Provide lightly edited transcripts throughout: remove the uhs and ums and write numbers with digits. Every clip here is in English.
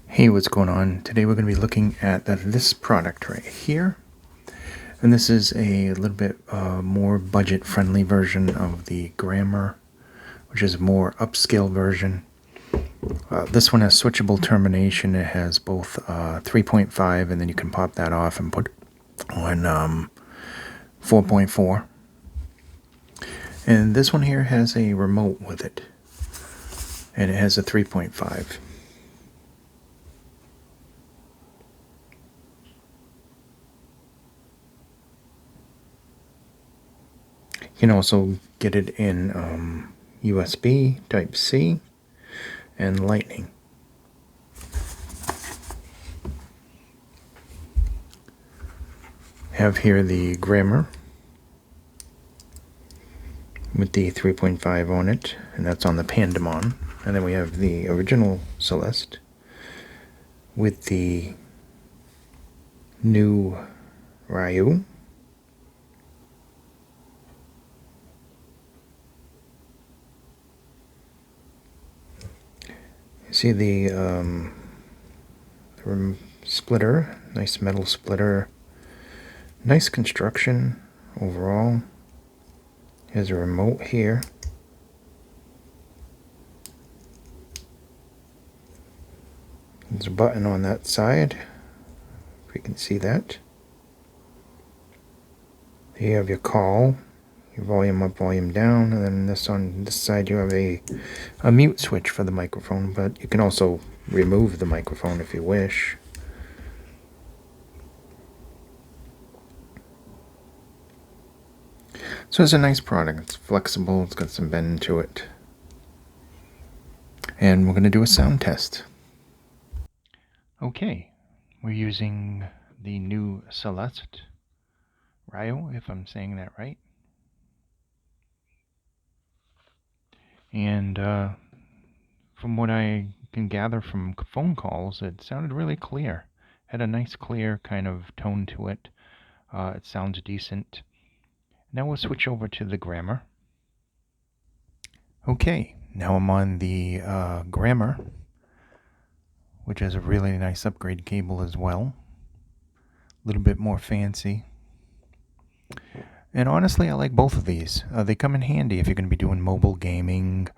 Hey, what's going on? Today we're going to be looking at this product right here. And this is a little bit more budget-friendly version of the Gramr, which is a more upscale version. This one has switchable termination. It has both 3.5, and then you can pop that off and put on 4.4. And this one here has a remote with it. And it has a 3.5. You can also get it in USB, Type-C, and Lightning. Have here the Gramr with the 3.5 on it, and that's on the Pandemon. And then we have the original Celeste with the new Ruyi. You see the splitter, nice metal splitter, nice construction overall. Here's a remote here. There's a button on that side, if you can see that. Here you have your call, your volume up, volume down, and then this on this side you have a mute switch for the microphone, but you can also remove the microphone if you wish. So it's a nice product. It's flexible, it's got some bend to it. And we're going to do a sound test. Okay, we're using the new Celeste Ruyi, if I'm saying that right. And from what I can gather from phone calls, it sounded really clear. Had a nice clear kind of tone to it. It sounds decent. Now we'll switch over to the Gramr. Okay, now I'm on the Gramr, which has a really nice upgrade cable as well. A little bit more fancy. And honestly, I like both of these. They come in handy if you're going to be doing mobile gaming,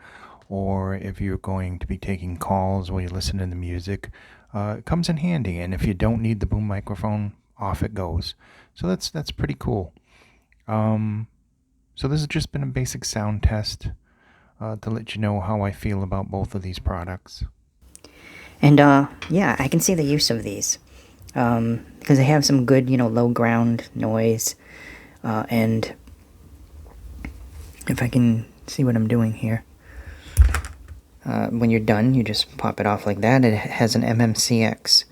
or if you're going to be taking calls while you listen to the music. It comes in handy, and if you don't need the boom microphone, off it goes. So that's pretty cool. So this has just been a basic sound test to let you know how I feel about both of these products. And yeah, I can see the use of these because they have some good, low ground noise. And if I can see what I'm doing here, when you're done, you just pop it off like that. It has an MMCX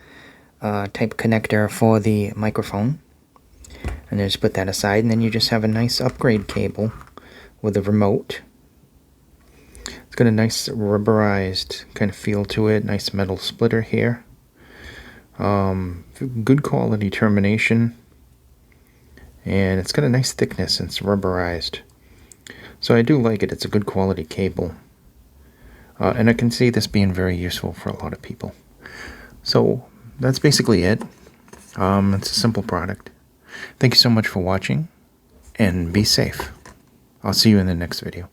type connector for the microphone. And then just put that aside, and then you just have a nice upgrade cable with a remote. It's got a nice rubberized kind of feel to it, nice metal splitter here. Good quality termination. And it's got a nice thickness and it's rubberized. So I do like it. It's a good quality cable. And I can see this being very useful for a lot of people. So that's basically it. It's a simple product. Thank you so much for watching, and be safe. I'll see you in the next video.